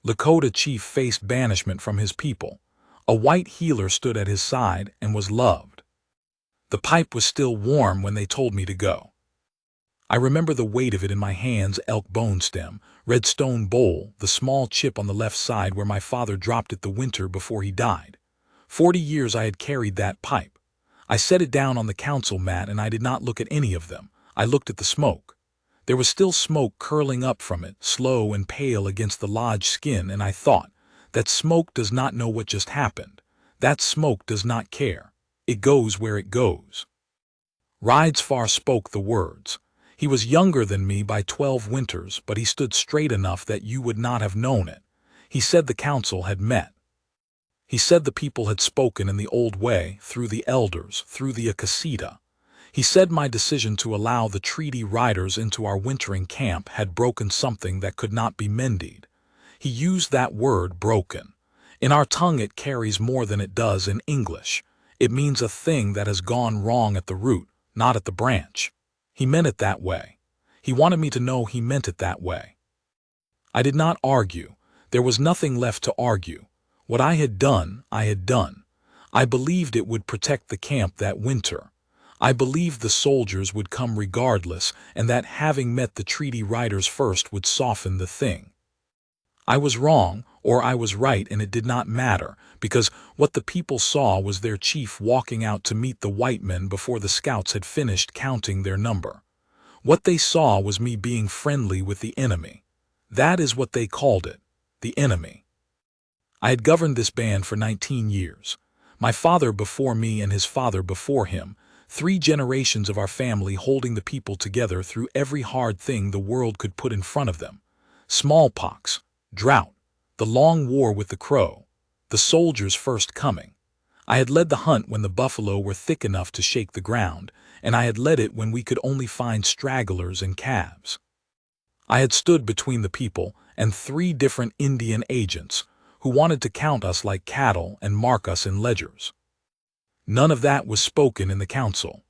Lakota chief faced banishment from his people. A white healer stood at his side and was loved. The pipe was still warm when they told me to go. I remember the weight of it in my hands, elk bone stem, red stone bowl, the small chip on the left side where my father dropped it the winter before he died. 40 years I had carried that pipe. I set it down on the council mat and I did not look at any of them. I looked at the smoke. There was still smoke curling up from it, slow and pale against the lodge skin, and I thought, that smoke does not know what just happened. That smoke does not care. It goes where it goes. Rides Far spoke the words. He was younger than me by 12 winters, but he stood straight enough that you would not have known it. He said the council had met. He said the people had spoken in the old way, through the elders, through the Akasita. He said my decision to allow the treaty riders into our wintering camp had broken something that could not be mended. He used that word, broken. In our tongue it carries more than it does in English. It means a thing that has gone wrong at the root, not at the branch. He meant it that way. He wanted me to know he meant it that way. I did not argue. There was nothing left to argue. What I had done, I had done. I believed it would protect the camp that winter. I believed the soldiers would come regardless, and that having met the treaty riders first would soften the thing. I was wrong, or I was right, and it did not matter, because what the people saw was their chief walking out to meet the white men before the scouts had finished counting their number. What they saw was me being friendly with the enemy. That is what they called it, the enemy. I had governed this band for 19 years. My father before me and his father before him, 3 generations of our family holding the people together through every hard thing the world could put in front of them. Smallpox, drought, the long war with the Crow, the soldiers' first coming. I had led the hunt when the buffalo were thick enough to shake the ground, and I had led it when we could only find stragglers and calves. I had stood between the people and 3 different Indian agents who wanted to count us like cattle and mark us in ledgers. None of that was spoken in the council.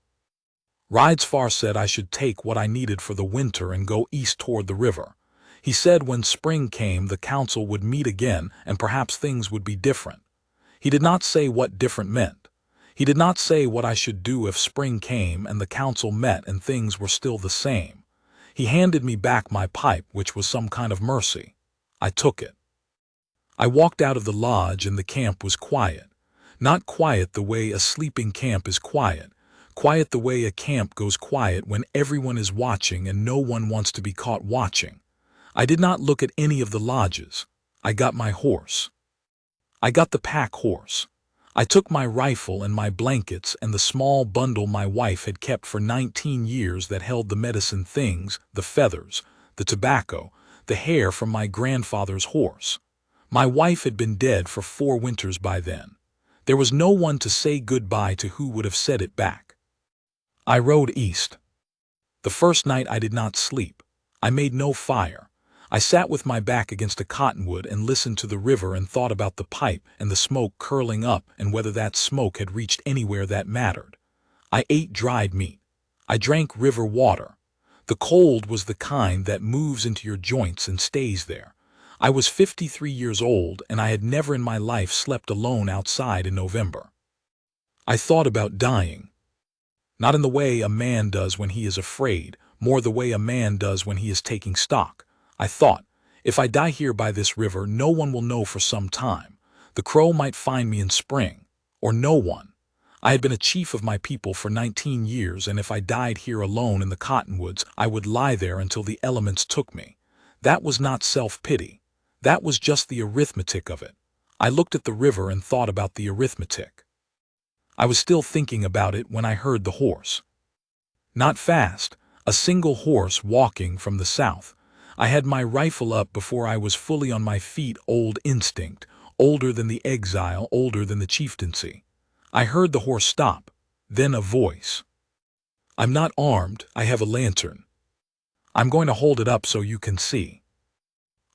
Rides Far said I should take what I needed for the winter and go east toward the river. He said when spring came the council would meet again and perhaps things would be different. He did not say what different meant. He did not say what I should do if spring came and the council met and things were still the same. He handed me back my pipe, which was some kind of mercy. I took it. I walked out of the lodge and the camp was quiet. Not quiet the way a sleeping camp is quiet. Quiet the way a camp goes quiet when everyone is watching and no one wants to be caught watching. I did not look at any of the lodges. I got my horse. I got the pack horse. I took my rifle and my blankets and the small bundle my wife had kept for 19 years that held the medicine things, the feathers, the tobacco, the hair from my grandfather's horse. My wife had been dead for 4 winters by then. There was no one to say goodbye to who would have said it back. I rode east. The first night I did not sleep. I made no fire. I sat with my back against a cottonwood and listened to the river and thought about the pipe and the smoke curling up and whether that smoke had reached anywhere that mattered. I ate dried meat. I drank river water. The cold was the kind that moves into your joints and stays there. I was 53 years old and I had never in my life slept alone outside in November. I thought about dying. Not in the way a man does when he is afraid, more the way a man does when he is taking stock. I thought, if I die here by this river, no one will know for some time. The Crow might find me in spring, or no one. I had been a chief of my people for 19 years, and if I died here alone in the cottonwoods, I would lie there until the elements took me. That was not self-pity. That was just the arithmetic of it. I looked at the river and thought about the arithmetic. I was still thinking about it when I heard the horse. Not fast, a single horse walking from the south. I had my rifle up before I was fully on my feet. Old instinct, older than the exile, older than the chieftaincy. I heard the horse stop, then a voice. I'm not armed, I have a lantern. I'm going to hold it up so you can see.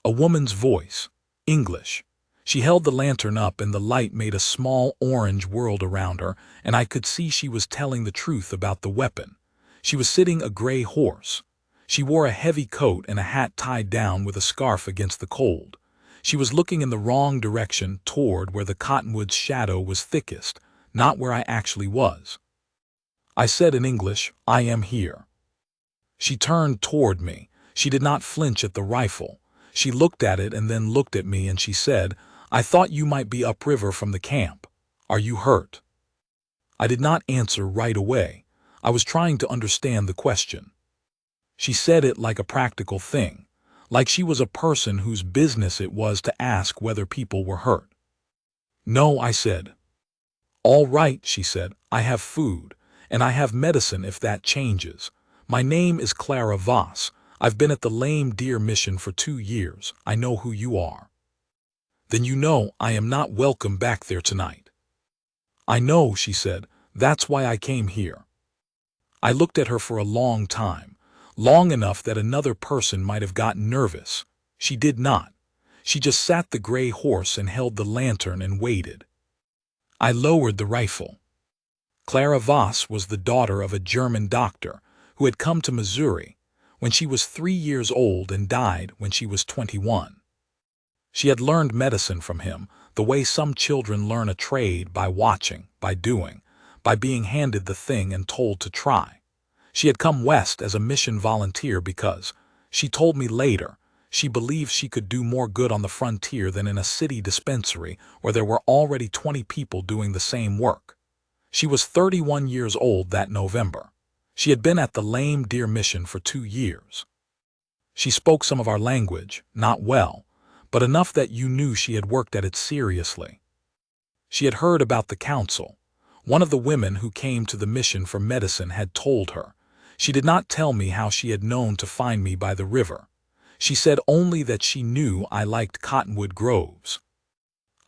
A woman's voice, English. She held the lantern up and the light made a small orange world around her, and I could see she was telling the truth about the weapon. She was sitting a gray horse. She wore a heavy coat and a hat tied down with a scarf against the cold. She was looking in the wrong direction, toward where the cottonwood's shadow was thickest, not where I actually was. I said in English, "I am here." She turned toward me. She did not flinch at the rifle. She looked at it and then looked at me and she said, "I thought you might be upriver from the camp. Are you hurt?" I did not answer right away. I was trying to understand the question. She said it like a practical thing, like she was a person whose business it was to ask whether people were hurt. "No," I said. "All right," she said, "I have food, and I have medicine if that changes. My name is Clara Voss. I've been at the Lame Deer Mission for 2 years. I know who you are." "Then you know I am not welcome back there tonight." "I know," she said. "That's why I came here." I looked at her for a long time, long enough that another person might have gotten nervous. She did not. She just sat the gray horse and held the lantern and waited. I lowered the rifle. Clara Voss was the daughter of a German doctor who had come to Missouri when she was 3 years old and died when she was 21. She had learned medicine from him, the way some children learn a trade, by watching, by doing, by being handed the thing and told to try. She had come west as a mission volunteer because, she told me later, she believed she could do more good on the frontier than in a city dispensary where there were already 20 people doing the same work. She was 31 years old that November. She had been at the Lame Deer Mission for 2 years. She spoke some of our language, not well, but enough that you knew she had worked at it seriously. She had heard about the council. One of the women who came to the mission for medicine had told her. She did not tell me how she had known to find me by the river. She said only that she knew I liked cottonwood groves.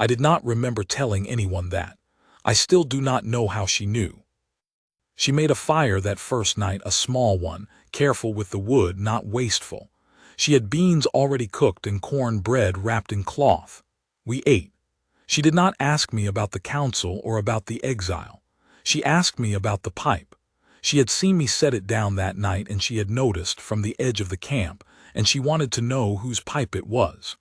I did not remember telling anyone that. I still do not know how she knew. She made a fire that first night, a small one, careful with the wood, not wasteful. She had beans already cooked and corn bread wrapped in cloth. We ate. She did not ask me about the council or about the exile. She asked me about the pipe. She had seen me set it down that night and she had noticed from the edge of the camp, and she wanted to know whose pipe it was.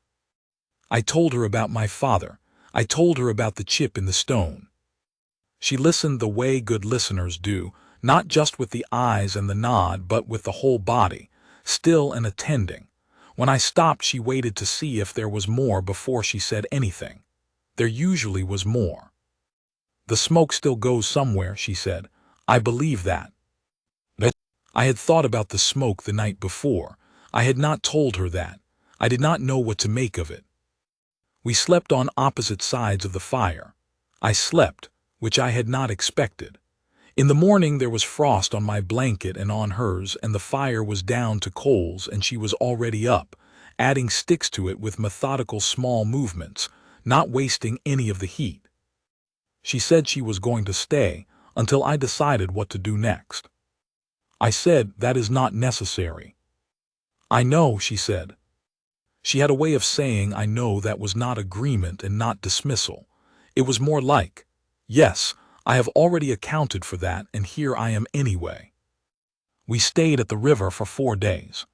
I told her about my father. I told her about the chip in the stone. She listened the way good listeners do, not just with the eyes and the nod, but with the whole body, still and attending. When I stopped, she waited to see if there was more before she said anything. There usually was more. "The smoke still goes somewhere," she said. "I believe that." I had thought about the smoke the night before. I had not told her that. I did not know what to make of it. We slept on opposite sides of the fire. I slept, which I had not expected. In the morning there was frost on my blanket and on hers, and the fire was down to coals and she was already up, adding sticks to it with methodical small movements, not wasting any of the heat. She said she was going to stay until I decided what to do next. I said, "That is not necessary." "I know," she said. She had a way of saying "I know" that was not agreement and not dismissal. It was more like, "Yes, I have already accounted for that, and here I am anyway." We stayed at the river for 4 days.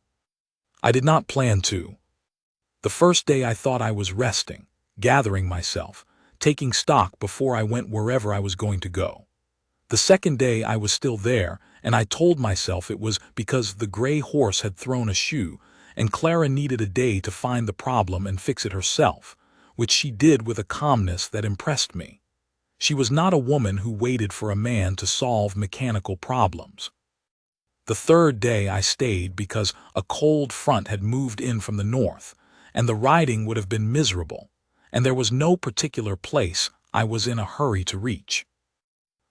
I did not plan to. The first day I thought I was resting, gathering myself, taking stock before I went wherever I was going to go. The second day I was still there, and I told myself it was because the gray horse had thrown a shoe, and Clara needed a day to find the problem and fix it herself, which she did with a calmness that impressed me. She was not a woman who waited for a man to solve mechanical problems. The third day I stayed because a cold front had moved in from the north, and the riding would have been miserable, and there was no particular place I was in a hurry to reach.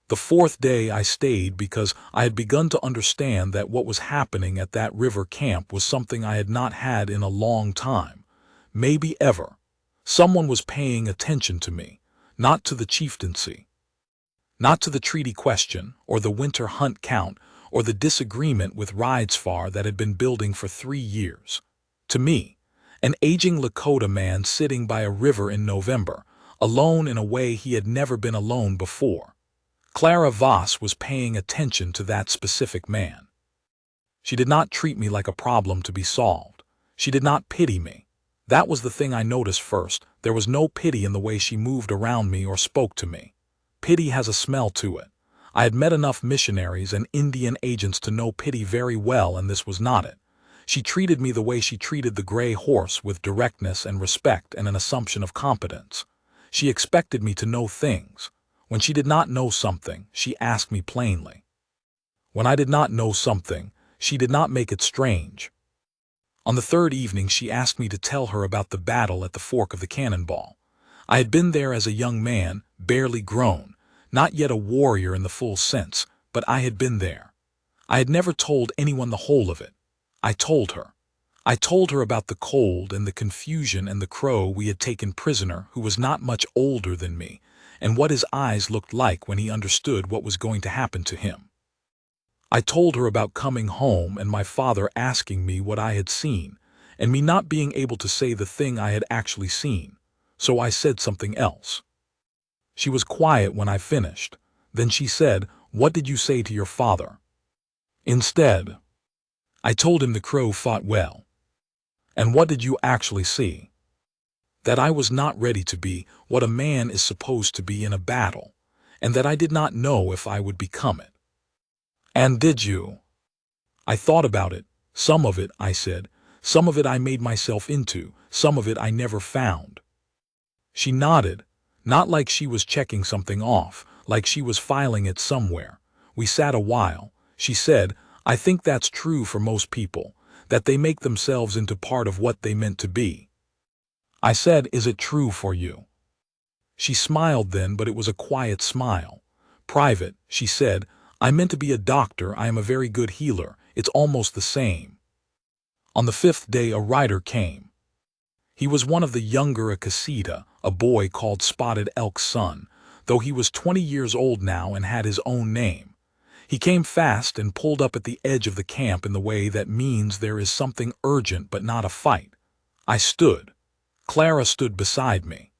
The fourth day I stayed because I had begun to understand that what was happening at that river camp was something I had not had in a long time, maybe ever. Someone was paying attention to me, not to the chieftaincy, not to the treaty question, or the winter hunt count, or the disagreement with Ridesfar that had been building for 3 years. To me, an aging Lakota man sitting by a river in November, alone in a way he had never been alone before. Clara Voss was paying attention to that specific man. She did not treat me like a problem to be solved. She did not pity me. That was the thing I noticed first. There was no pity in the way she moved around me or spoke to me. Pity has a smell to it. I had met enough missionaries and Indian agents to know pity very well, and this was not it. She treated me the way she treated the gray horse, with directness and respect and an assumption of competence. She expected me to know things. When she did not know something, she asked me plainly. When I did not know something, she did not make it strange. On the third evening, she asked me to tell her about the battle at the Fork of the Cannonball. I had been there as a young man, barely grown, not yet a warrior in the full sense, but I had been there. I had never told anyone the whole of it. I told her. I told her about the cold and the confusion and the crow we had taken prisoner, who was not much older than me, and what his eyes looked like when he understood what was going to happen to him. I told her about coming home and my father asking me what I had seen, and me not being able to say the thing I had actually seen, so I said something else. She was quiet when I finished. Then she said, "What did you say to your father?" Instead, I told him the crow fought well. "And what did you actually see?" That I was not ready to be what a man is supposed to be in a battle, and that I did not know if I would become it. "And did you?" I thought about it. "Some of it," I said. "Some of it I made myself into, some of it I never found." She nodded, not like she was checking something off, like she was filing it somewhere. We sat a while. She said, "I think that's true for most people, that they make themselves into part of what they meant to be." I said, "Is it true for you?" She smiled then, but it was a quiet smile. "Private," she said, "I meant to be a doctor. I am a very good healer. It's almost the same." On the fifth day a rider came. He was one of the younger Lakota, a boy called Spotted Elk's son, though he was 20 years old now and had his own name. He came fast and pulled up at the edge of the camp in the way that means there is something urgent but not a fight. I stood. Clara stood beside me.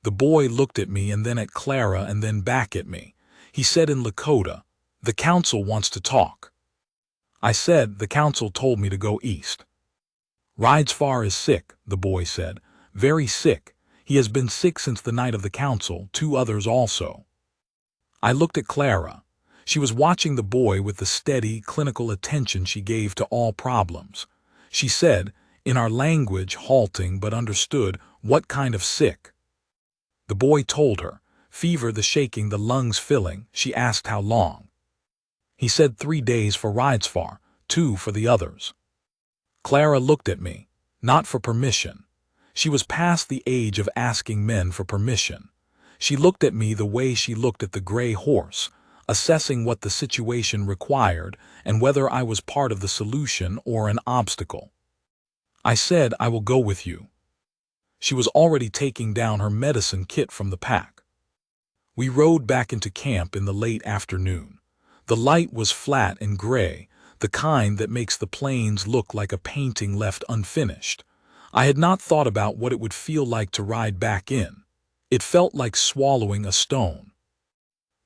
The boy looked at me and then at Clara and then back at me. He said in Lakota, "The council wants to talk." I said, "The council told me to go east." "Ridesfar is sick," the boy said. "Very sick. He has been sick since the night of the council, 2 others also." I looked at Clara. She was watching the boy with the steady, clinical attention she gave to all problems. She said, in our language, halting but understood, "What kind of sick?" The boy told her. "Fever, the shaking, the lungs filling." She asked how long. He said 3 days for Ridesfar, 2 for the others. Clara looked at me, not for permission. She was past the age of asking men for permission. She looked at me the way she looked at the gray horse, assessing what the situation required and whether I was part of the solution or an obstacle. I said, "I will go with you." She was already taking down her medicine kit from the pack. We rode back into camp in the late afternoon. The light was flat and gray, the kind that makes the plains look like a painting left unfinished. I had not thought about what it would feel like to ride back in. It felt like swallowing a stone.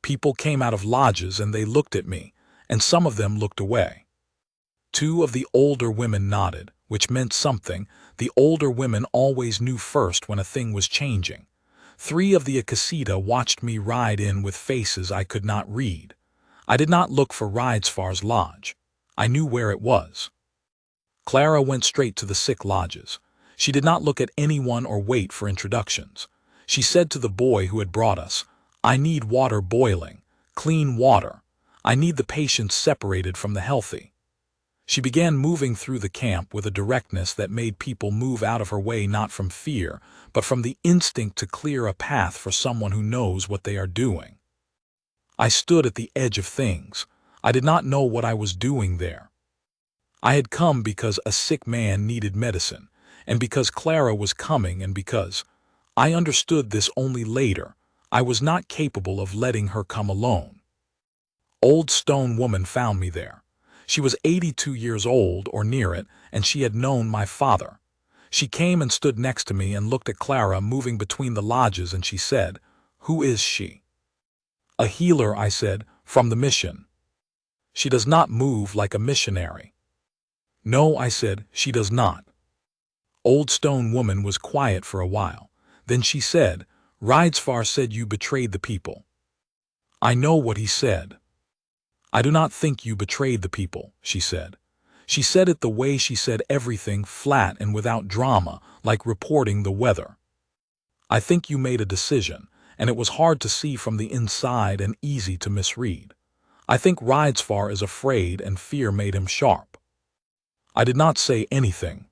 People came out of lodges and they looked at me, and some of them looked away. 2 of the older women nodded, which meant something. The older women always knew first when a thing was changing. 3 of the Lakota watched me ride in with faces I could not read. I did not look for Ridesfar's lodge. I knew where it was. Clara went straight to the sick lodges. She did not look at anyone or wait for introductions. She said to the boy who had brought us, "I need water boiling, clean water. I need the patients separated from the healthy." She began moving through the camp with a directness that made people move out of her way, not from fear, but from the instinct to clear a path for someone who knows what they are doing. I stood at the edge of things. I did not know what I was doing there. I had come because a sick man needed medicine, and because Clara was coming, and because I understood this only later. I was not capable of letting her come alone. Old Stone Woman found me there. She was 82 years old, or near it, and she had known my father. She came and stood next to me and looked at Clara moving between the lodges, and she said, "Who is she?" "A healer," I said, "from the mission." "She does not move like a missionary." "No," I said, "she does not." Old Stone Woman was quiet for a while. Then she said, Ridesfar said you betrayed the people. I know what he said. I do not think you betrayed the people, she said. She said it the way she said everything, flat and without drama, like reporting the weather. I think you made a decision, and it was hard to see from the inside and easy to misread. I think Ridesfar is afraid and fear made him sharp. I did not say anything.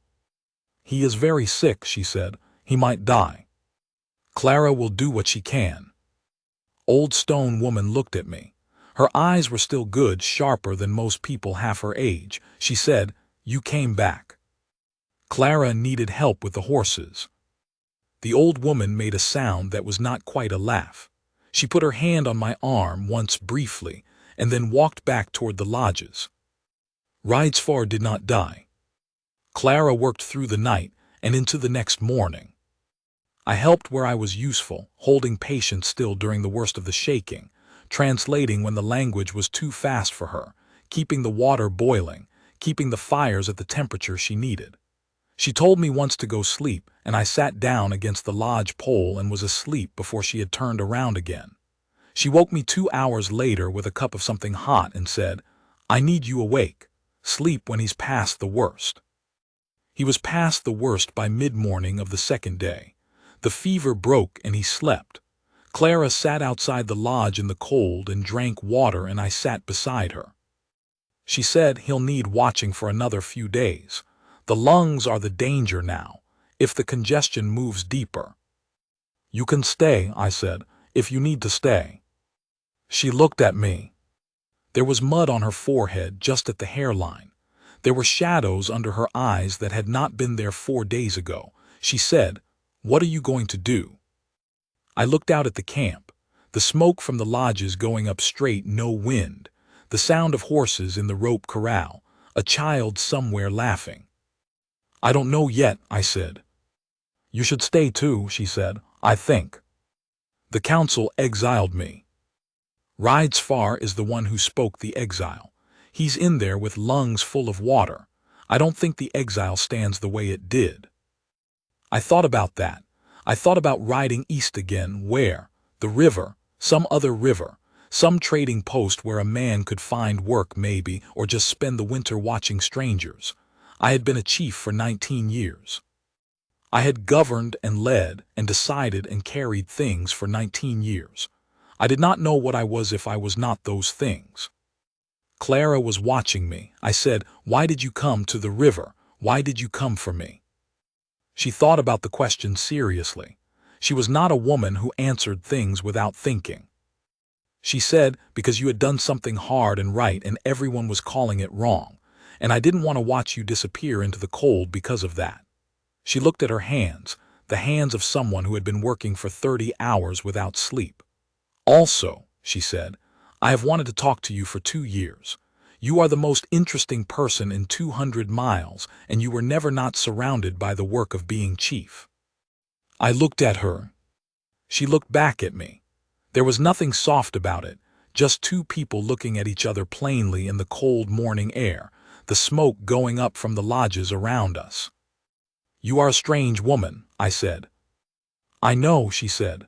He is very sick, she said. He might die. Clara will do what she can. Old Stone Woman looked at me. Her eyes were still good, sharper than most people half her age. She said, You came back. Clara needed help with the horses. The old woman made a sound that was not quite a laugh. She put her hand on my arm once briefly, and then walked back toward the lodges. Ridesfar did not die. Clara worked through the night and into the next morning. I helped where I was useful, holding patience still during the worst of the shaking, translating when the language was too fast for her, keeping the water boiling, keeping the fires at the temperature she needed. She told me once to go sleep, and I sat down against the lodge pole and was asleep before she had turned around again. She woke me 2 hours later with a cup of something hot and said, I need you awake. Sleep when he's past the worst. He was past the worst by mid-morning of the second day. The fever broke and he slept. Clara sat outside the lodge in the cold and drank water, and I sat beside her. She said he'll need watching for another few days. The lungs are the danger now, if the congestion moves deeper. You can stay, I said, if you need to stay. She looked at me. There was mud on her forehead just at the hairline. There were shadows under her eyes that had not been there 4 days ago. She said, What are you going to do? I looked out at the camp, the smoke from the lodges going up straight, no wind, the sound of horses in the rope corral, a child somewhere laughing. I don't know yet, I said. You should stay too, she said, I think. The council exiled me. Ridesfar is the one who spoke the exile. He's in there with lungs full of water. I don't think the exile stands the way it did. I thought about that. I thought about riding east again, where? The river, some other river, some trading post where a man could find work maybe, or just spend the winter watching strangers. I had been a chief for 19 years. I had governed and led and decided and carried things for 19 years. I did not know what I was if I was not those things. Clara was watching me. I said, Why did you come to the river? Why did you come for me? She thought about the question seriously. She was not a woman who answered things without thinking. She said, Because you had done something hard and right and everyone was calling it wrong, and I didn't want to watch you disappear into the cold because of that. She looked at her hands, the hands of someone who had been working for 30 hours without sleep. Also, she said, I have wanted to talk to you for 2 years. You are the most interesting person in 200 miles, and you were never not surrounded by the work of being chief. I looked at her. She looked back at me. There was nothing soft about it, just two people looking at each other plainly in the cold morning air, the smoke going up from the lodges around us. You are a strange woman, I said. I know, she said.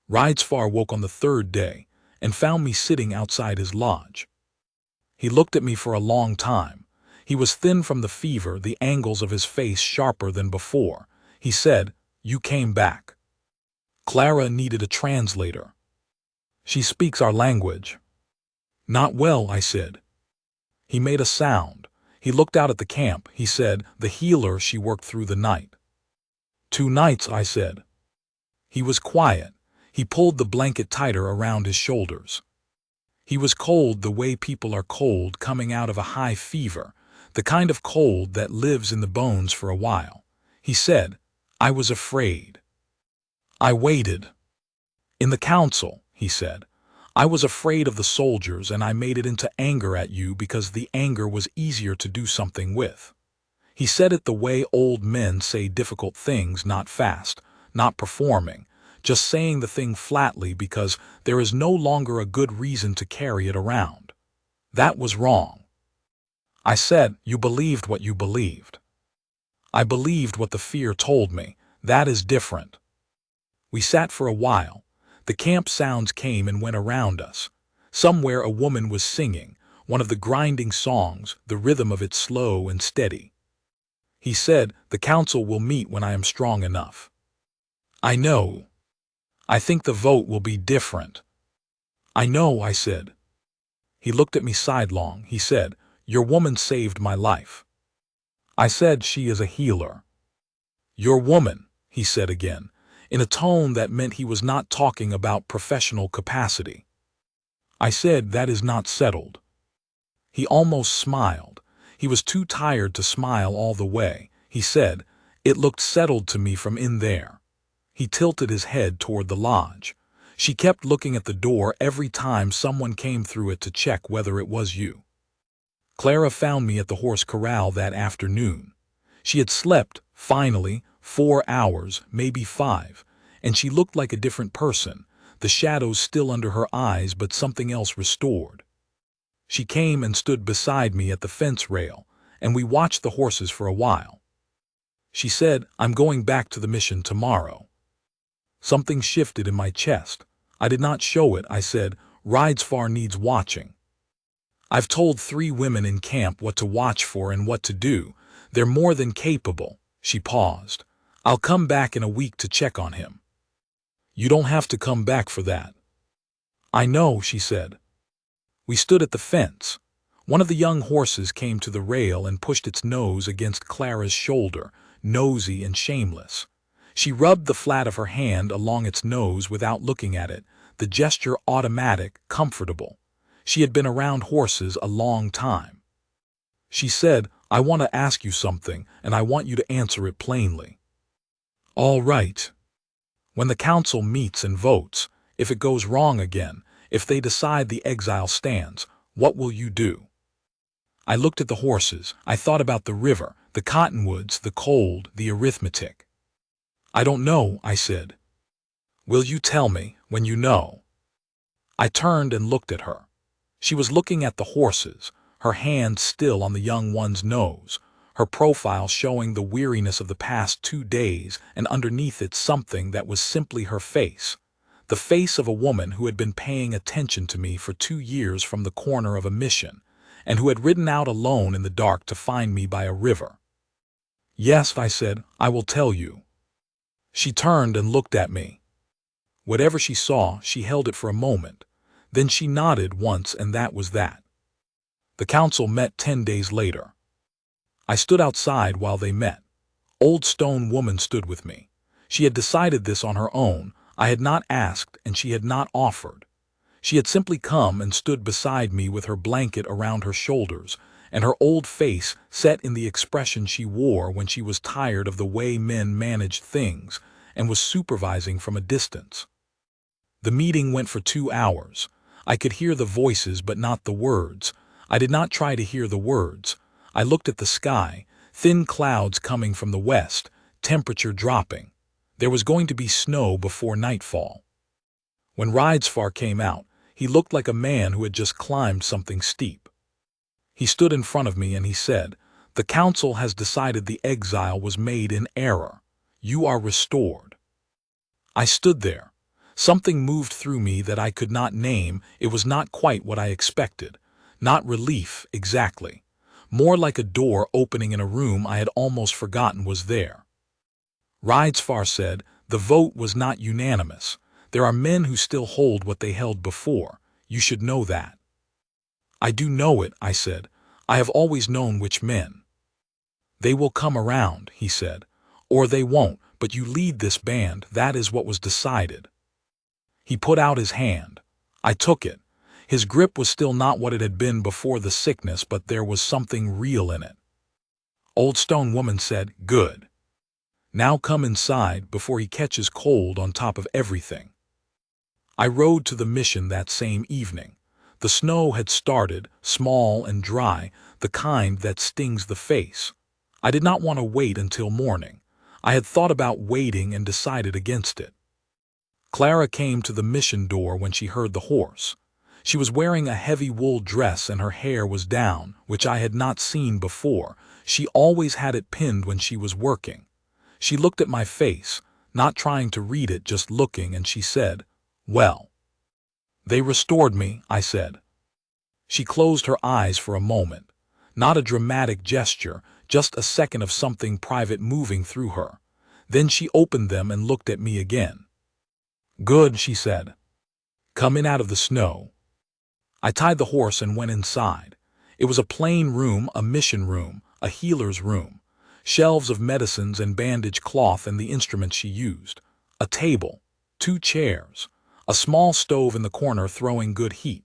Ridesfar woke on the 3rd day and found me sitting outside his lodge. He looked at me for a long time. He was thin from the fever, the angles of his face sharper than before. He said, You came back. Clara needed a translator. She speaks our language. Not well, I said. He made a sound. He looked out at the camp. He said, The healer, she worked through the night. 2 nights, I said. He was quiet. He pulled the blanket tighter around his shoulders. He was cold the way people are cold coming out of a high fever, the kind of cold that lives in the bones for a while. He said, I was afraid. I waited. In the council, he said, I was afraid of the soldiers and I made it into anger at you because the anger was easier to do something with. He said it the way old men say difficult things, not fast, not performing, just saying the thing flatly because there is no longer a good reason to carry it around. That was wrong. I said, You believed what you believed. I believed what the fear told me. That is different. We sat for a while. The camp sounds came and went around us. Somewhere a woman was singing, one of the grinding songs, the rhythm of it slow and steady. He said, "The council will meet when I am strong enough." I know. I think the vote will be different. I know, I said. He looked at me sidelong. He said, "Your woman saved my life." I said, "She is a healer." "Your woman," he said again, in a tone that meant he was not talking about professional capacity. I said, "That is not settled." He almost smiled. He was too tired to smile all the way. He said, "It looked settled to me from in there." He tilted his head toward the lodge. "She kept looking at the door every time someone came through it to check whether it was you." Clara found me at the horse corral that afternoon. She had slept, finally, 4 hours, maybe 5, and she looked like a different person, the shadows still under her eyes but something else restored. She came and stood beside me at the fence rail, and we watched the horses for a while. She said, "I'm going back to the mission tomorrow." Something shifted in my chest. I did not show it. I said, "Rides Far needs watching." "I've told 3 women in camp what to watch for and what to do. They're more than capable." She paused. "I'll come back in a week to check on him." "You don't have to come back for that." "I know," she said. We stood at the fence. One of the young horses came to the rail and pushed its nose against Clara's shoulder, nosy and shameless. She rubbed the flat of her hand along its nose without looking at it, the gesture automatic, comfortable. She had been around horses a long time. She said, "I want to ask you something, and I want you to answer it plainly." "All right." "When the council meets and votes, if it goes wrong again, if they decide the exile stands, what will you do?" I looked at the horses. I thought about the river, the cottonwoods, the cold, the arithmetic. "I don't know," I said. "Will you tell me when you know?" I turned and looked at her. She was looking at the horses, her hand still on the young one's nose, her profile showing the weariness of the past 2 days, and underneath it something that was simply her face. The face of a woman who had been paying attention to me for 2 years from the corner of a mission, and who had ridden out alone in the dark to find me by a river. "Yes," I said, "I will tell you." She turned and looked at me. Whatever she saw, she held it for a moment. Then she nodded once, and that was that. The council met 10 days later. I stood outside while they met. Old Stone Woman stood with me. She had decided this on her own. I had not asked, and she had not offered. She had simply come and stood beside me with her blanket around her shoulders, and her old face set in the expression she wore when she was tired of the way men managed things and was supervising from a distance. The meeting went for 2 hours. I could hear the voices but not the words. I did not try to hear the words. I looked at the sky, thin clouds coming from the west, temperature dropping. There was going to be snow before nightfall. When Ridesfar came out, he looked like a man who had just climbed something steep. He stood in front of me and he said, "The council has decided the exile was made in error. You are restored." I stood there. Something moved through me that I could not name. It was not quite what I expected. Not relief, exactly. More like a door opening in a room I had almost forgotten was there. Ridesfar said, "The vote was not unanimous. There are men who still hold what they held before. You should know that." "I do know it," I said. "I have always known which men." "They will come around," he said. "Or they won't, but you lead this band. That is what was decided." He put out his hand. I took it. His grip was still not what it had been before the sickness, but there was something real in it. Old Stone Woman said, "Good. Now come inside before he catches cold on top of everything." I rode to the mission that same evening. The snow had started, small and dry, the kind that stings the face. I did not want to wait until morning. I had thought about waiting and decided against it. Clara came to the mission door when she heard the horse. She was wearing a heavy wool dress and her hair was down, which I had not seen before. She always had it pinned when she was working. She looked at my face, not trying to read it, just looking, and she said, "Well." "They restored me," I said. She closed her eyes for a moment. Not a dramatic gesture, just a second of something private moving through her. Then she opened them and looked at me again. "Good," she said. "Come in out of the snow." I tied the horse and went inside. It was a plain room, a mission room, a healer's room. Shelves of medicines and bandage cloth and the instruments she used. A table, 2 chairs, a small stove in the corner throwing good heat.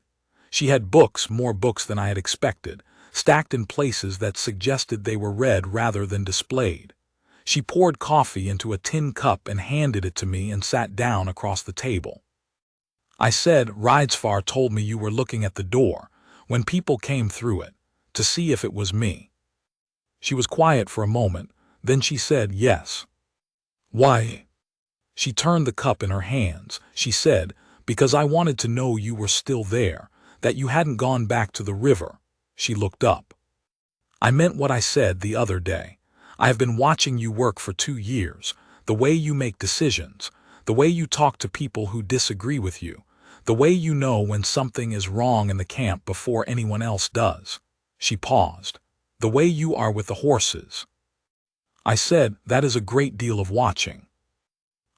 She had books, more books than I had expected, stacked in places that suggested they were read rather than displayed. She poured coffee into a tin cup and handed it to me and sat down across the table. I said, "Ridesfar told me you were looking at the door, when people came through it, to see if it was me." She was quiet for a moment, then she said, "Yes." "Why?" She turned the cup in her hands. She said, "Because I wanted to know you were still there, that you hadn't gone back to the river." She looked up. "I meant what I said the other day. I have been watching you work for 2 years, the way you make decisions, the way you talk to people who disagree with you, the way you know when something is wrong in the camp before anyone else does." She paused. "The way you are with the horses." I said, "That is a great deal of watching."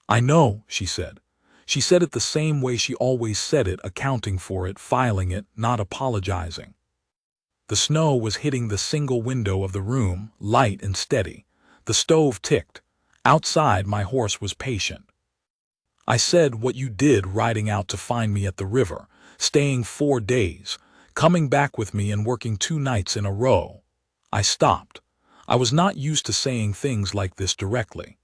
"I know," she said. She said it the same way she always said it, accounting for it, filing it, not apologizing. The snow was hitting the single window of the room, light and steady. The stove ticked. Outside, my horse was patient. I said, "What you did riding out to find me at the river, staying 4 days, coming back with me and working 2 nights in a row." I stopped. I was not used to saying things like this directly.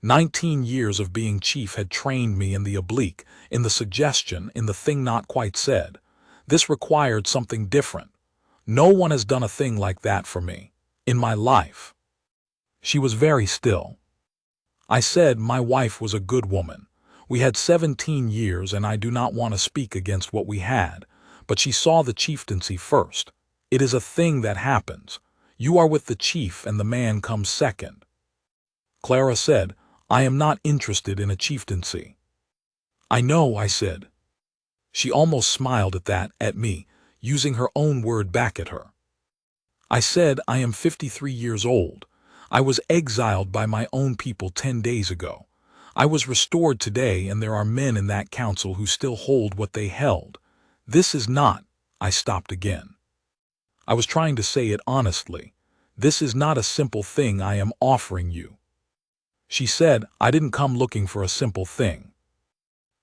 19 years of being chief had trained me in the oblique, in the suggestion, in the thing not quite said. This required something different. No one has done a thing like that for me, in my life. She was very still. I said, "My wife was a good woman. We had 17 years and I do not want to speak against what we had, but she saw the chieftaincy first. It is a thing that happens. You are with the chief and the man comes second." Clara said, "I am not interested in a chieftaincy." "I know," I said. She almost smiled at that, at me, using her own word back at her. I said, "I am 53 years old. I was exiled by my own people 10 days ago. I was restored today, and there are men in that council who still hold what they held. This is not—" I stopped again. I was trying to say it honestly. "This is not a simple thing I am offering you." She said, "I didn't come looking for a simple thing."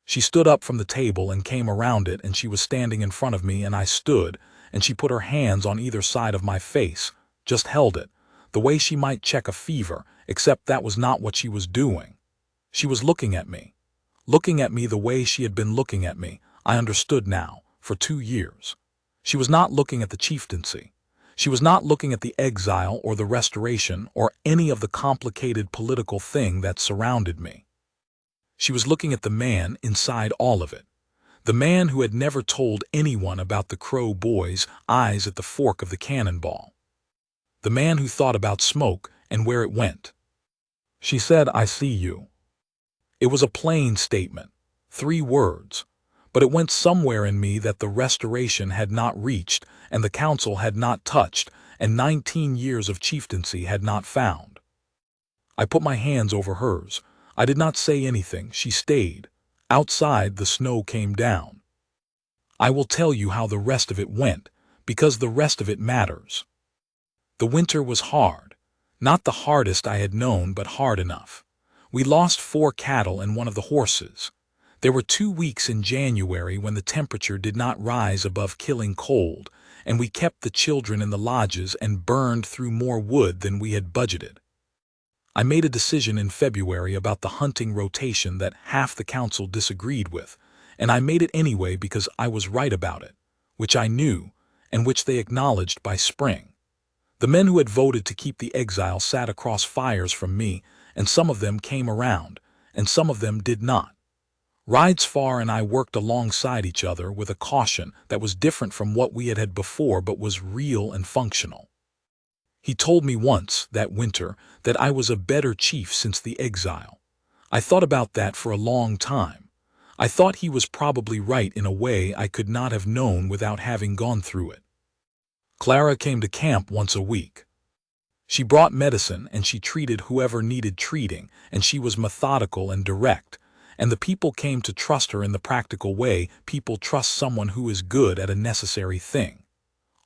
She stood up from the table and came around it, and she was standing in front of me, and I stood, and she put her hands on either side of my face, just held it, the way she might check a fever, except that was not what she was doing. She was looking at me the way she had been looking at me, I understood now, for 2 years. She was not looking at the chieftaincy. She was not looking at the exile or the restoration or any of the complicated political thing that surrounded me. She was looking at the man inside all of it. The man who had never told anyone about the Crow boy's eyes at the fork of the cannonball. The man who thought about smoke and where it went. She said, "I see you." It was a plain statement, 3 words, but it went somewhere in me that the restoration had not reached and the council had not touched and 19 years of chieftaincy had not found. I put my hands over hers. I did not say anything. She stayed. Outside, the snow came down. I will tell you how the rest of it went, because the rest of it matters. The winter was hard. Not the hardest I had known, but hard enough. We lost 4 cattle and one of the horses. There were 2 weeks in January when the temperature did not rise above killing cold, and we kept the children in the lodges and burned through more wood than we had budgeted. I made a decision in February about the hunting rotation that half the council disagreed with, and I made it anyway because I was right about it, which I knew, and which they acknowledged by spring. The men who had voted to keep the exile sat across fires from me, and some of them came around, and some of them did not. Ridesfar and I worked alongside each other with a caution that was different from what we had had before but was real and functional. He told me once, that winter, that I was a better chief since the exile. I thought about that for a long time. I thought he was probably right in a way I could not have known without having gone through it. Clara came to camp once a week. She brought medicine and she treated whoever needed treating, and she was methodical and direct, and the people came to trust her in the practical way people trust someone who is good at a necessary thing.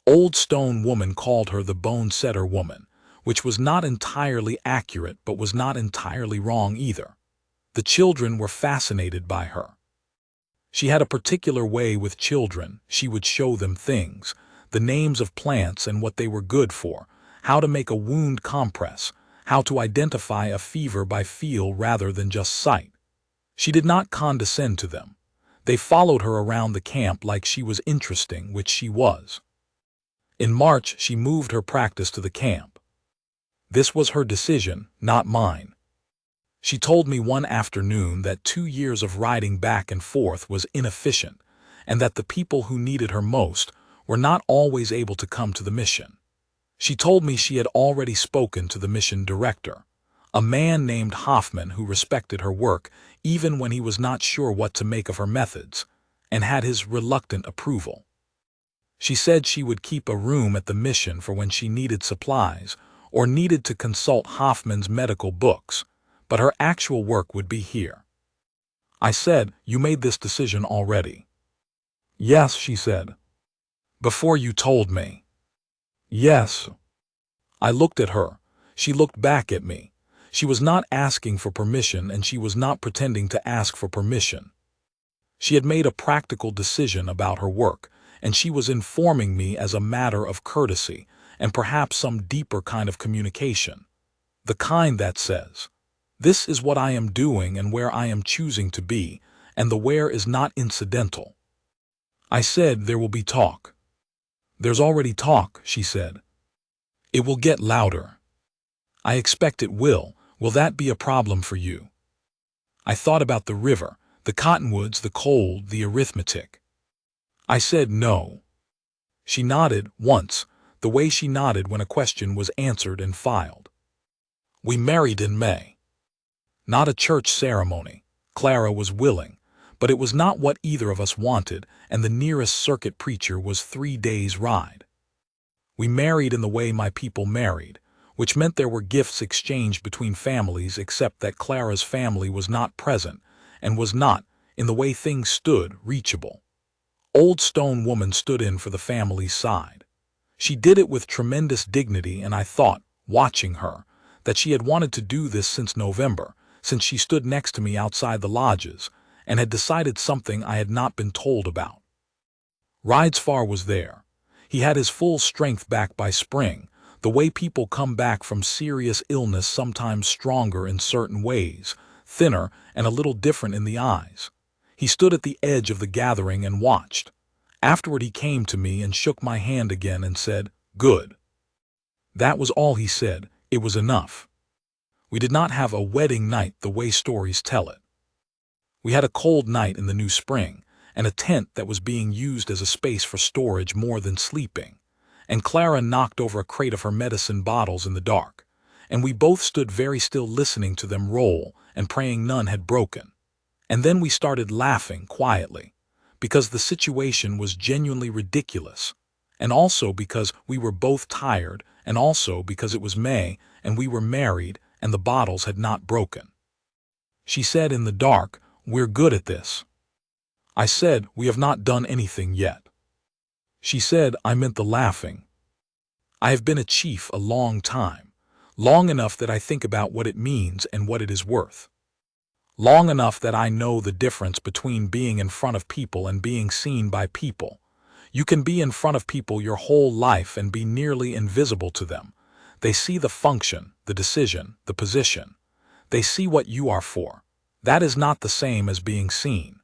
Old Stone Woman called her the Bone Setter Woman, which was not entirely accurate but was not entirely wrong either. The children were fascinated by her. She had a particular way with children. She would show them things, the names of plants and what they were good for, how to make a wound compress, how to identify a fever by feel rather than just sight. She did not condescend to them. They followed her around the camp like she was interesting, which she was. In March, she moved her practice to the camp. This was her decision, not mine. She told me one afternoon that 2 years of riding back and forth was inefficient, and that the people who needed her most were not always able to come to the mission. She told me she had already spoken to the mission director, a man named Hoffman who respected her work even when he was not sure what to make of her methods, and had his reluctant approval. She said she would keep a room at the mission for when she needed supplies or needed to consult Hoffman's medical books, but her actual work would be here. I said, "You made this decision already?" "Yes," she said. "Before you told me?" "Yes." I looked at her. She looked back at me. She was not asking for permission, and she was not pretending to ask for permission. She had made a practical decision about her work, and she was informing me as a matter of courtesy and perhaps some deeper kind of communication. The kind that says, "This is what I am doing and where I am choosing to be, and the where is not incidental." I said, "There will be talk." "There's already talk," she said. "It will get louder." "I expect it will. Will that be a problem for you?" I thought about the river, the cottonwoods, the cold, the arithmetic. I said no. She nodded once, the way she nodded when a question was answered and filed. We married in May. Not a church ceremony. Clara was willing, but it was not what either of us wanted, and the nearest circuit preacher was 3 days' ride. We married in the way my people married, which meant there were gifts exchanged between families, except that Clara's family was not present and was not, in the way things stood, reachable. Old Stone Woman stood in for the family's side. She did it with tremendous dignity, and I thought, watching her, that she had wanted to do this since November, since she stood next to me outside the lodges, and had decided something I had not been told about. Ridesfar was there. He had his full strength back by spring, the way people come back from serious illness, sometimes stronger in certain ways, thinner and a little different in the eyes. He stood at the edge of the gathering and watched. Afterward he came to me and shook my hand again and said, "Good." That was all he said. It was enough. We did not have a wedding night the way stories tell it. We had a cold night in the new spring, and a tent that was being used as a space for storage more than sleeping, and Clara knocked over a crate of her medicine bottles in the dark, and we both stood very still listening to them roll and praying none had broken. And then we started laughing quietly, because the situation was genuinely ridiculous, and also because we were both tired, and also because it was May and we were married and the bottles had not broken. She said in the dark, "We're good at this." I said, "We have not done anything yet." She said, "I meant the laughing." I have been a chief a long time, long enough that I think about what it means and what it is worth. Long enough that I know the difference between being in front of people and being seen by people. You can be in front of people your whole life and be nearly invisible to them. They see the function, the decision, the position. They see what you are for. That is not the same as being seen.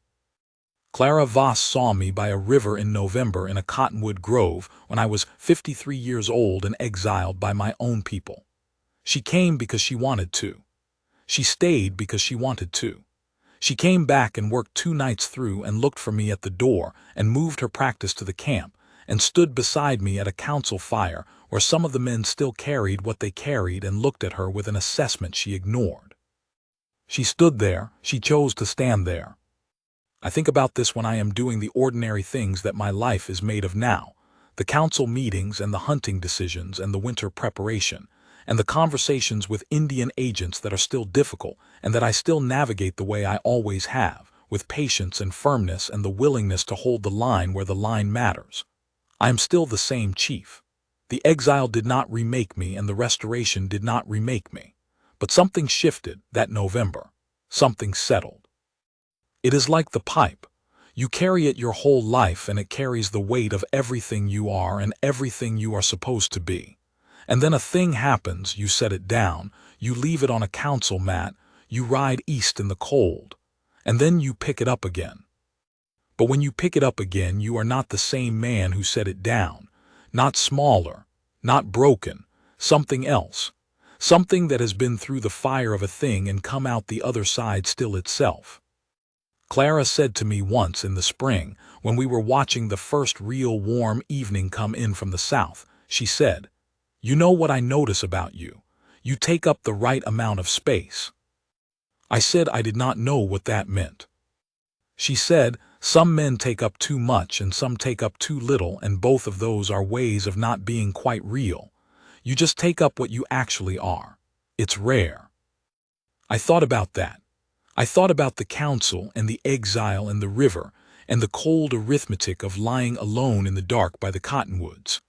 Clara Voss saw me by a river in November in a cottonwood grove when I was 53 years old and exiled by my own people. She came because she wanted to. She stayed because she wanted to. She came back and worked 2 nights through and looked for me at the door and moved her practice to the camp and stood beside me at a council fire where some of the men still carried what they carried and looked at her with an assessment she ignored. She stood there, she chose to stand there. I think about this when I am doing the ordinary things that my life is made of now, the council meetings and the hunting decisions and the winter preparation, and the conversations with Indian agents that are still difficult and that I still navigate the way I always have, with patience and firmness and the willingness to hold the line where the line matters. I am still the same chief. The exile did not remake me and the restoration did not remake me. But something shifted that November. Something settled. It is like the pipe. You carry it your whole life and it carries the weight of everything you are and everything you are supposed to be. And then a thing happens, you set it down, you leave it on a council mat, you ride east in the cold, and then you pick it up again. But when you pick it up again, you are not the same man who set it down, not smaller, not broken, something else, something that has been through the fire of a thing and come out the other side still itself. Clara said to me once in the spring, when we were watching the first real warm evening come in from the south, she said, "You know what I notice about you? You take up the right amount of space." I said I did not know what that meant. She said, "Some men take up too much and some take up too little, and both of those are ways of not being quite real. You just take up what you actually are. It's rare." I thought about that. I thought about the council and the exile and the river and the cold arithmetic of lying alone in the dark by the cottonwoods.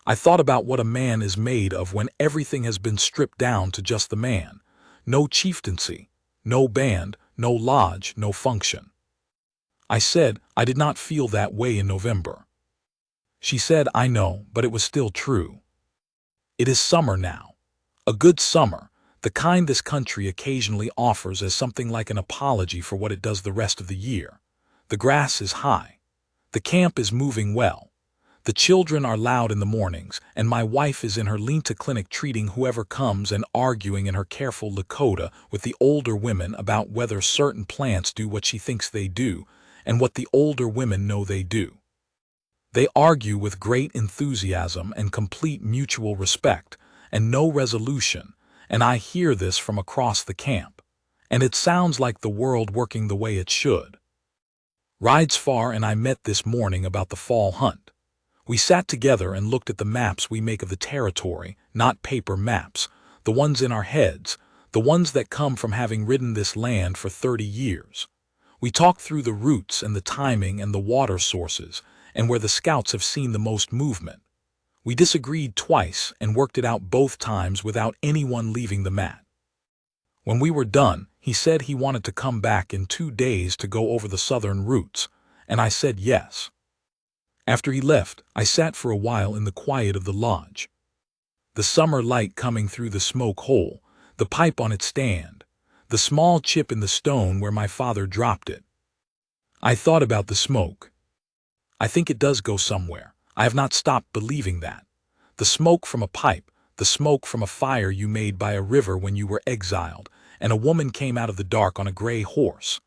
I thought about what a man is made of when everything has been stripped down to just the man. No chieftaincy, no band, no lodge, no function. I said I did not feel that way in November. She said, "I know, but it was still true." It is summer now. A good summer, the kind this country occasionally offers as something like an apology for what it does the rest of the year. The grass is high. The camp is moving well. The children are loud in the mornings, and my wife is in her Lenta clinic treating whoever comes and arguing in her careful Lakota with the older women about whether certain plants do what she thinks they do and what the older women know they do. They argue with great enthusiasm and complete mutual respect and no resolution, and I hear this from across the camp, and it sounds like the world working the way it should. Rides far and I met this morning about the fall hunt. We sat together and looked at the maps we make of the territory, not paper maps, the ones in our heads, the ones that come from having ridden this land for 30 years. We talked through the routes and the timing and the water sources and where the scouts have seen the most movement. We disagreed twice and worked it out both times without anyone leaving the mat. When we were done, he said he wanted to come back in 2 days to go over the southern routes, and I said yes. After he left, I sat for a while in the quiet of the lodge. The summer light coming through the smoke hole, the pipe on its stand, the small chip in the stone where my father dropped it. I thought about the smoke. I think it does go somewhere. I have not stopped believing that. The smoke from a pipe, the smoke from a fire you made by a river when you were exiled, and a woman came out of the dark on a gray horse.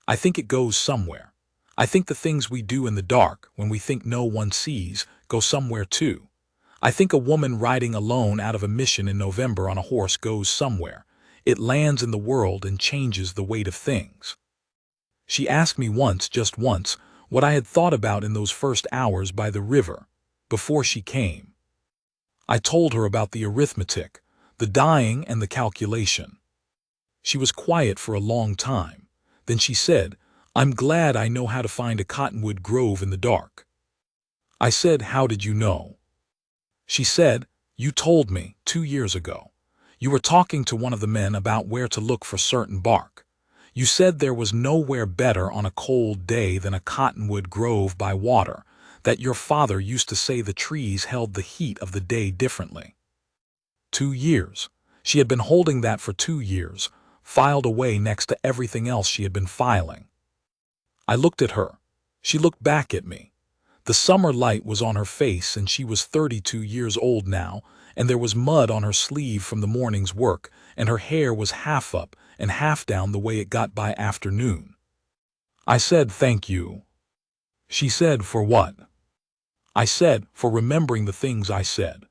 I think it goes somewhere. I think the things we do in the dark, when we think no one sees, go somewhere too. I think a woman riding alone out of a mission in November on a horse goes somewhere. It lands in the world and changes the weight of things. She asked me once, just once, what I had thought about in those first hours by the river, before she came. I told her about the arithmetic, the dying and the calculation. She was quiet for a long time. Then she said, "I'm glad I know how to find a cottonwood grove in the dark." I said, "How did you know?" She said, "You told me 2 years ago. You were talking to one of the men about where to look for certain bark. You said there was nowhere better on a cold day than a cottonwood grove by water, that your father used to say the trees held the heat of the day differently." 2 years. She had been holding that for 2 years, filed away next to everything else she had been filing. I looked at her. She looked back at me. The summer light was on her face and she was 32 years old now, and there was mud on her sleeve from the morning's work, and her hair was half up and half down the way it got by afternoon. I said, "Thank you." She said, "For what?" I said, "For remembering the things I said."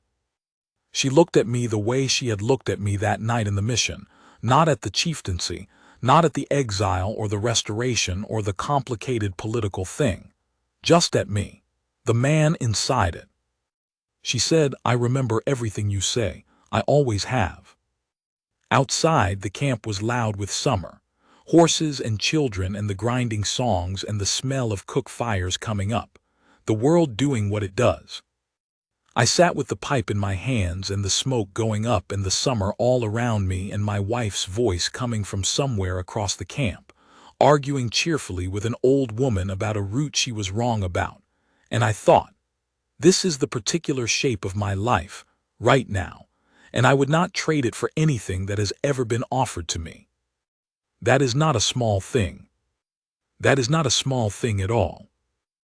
She looked at me the way she had looked at me that night in the mission, not at the chieftaincy, not at the exile or the restoration or the complicated political thing, just at me, the man inside it. She said, "I remember everything you say. I always have." Outside, the camp was loud with summer, horses and children and the grinding songs and the smell of cook fires coming up, the world doing what it does. I sat with the pipe in my hands and the smoke going up and the summer all around me and my wife's voice coming from somewhere across the camp, arguing cheerfully with an old woman about a route she was wrong about. And I thought, this is the particular shape of my life, right now, and I would not trade it for anything that has ever been offered to me. That is not a small thing. That is not a small thing at all.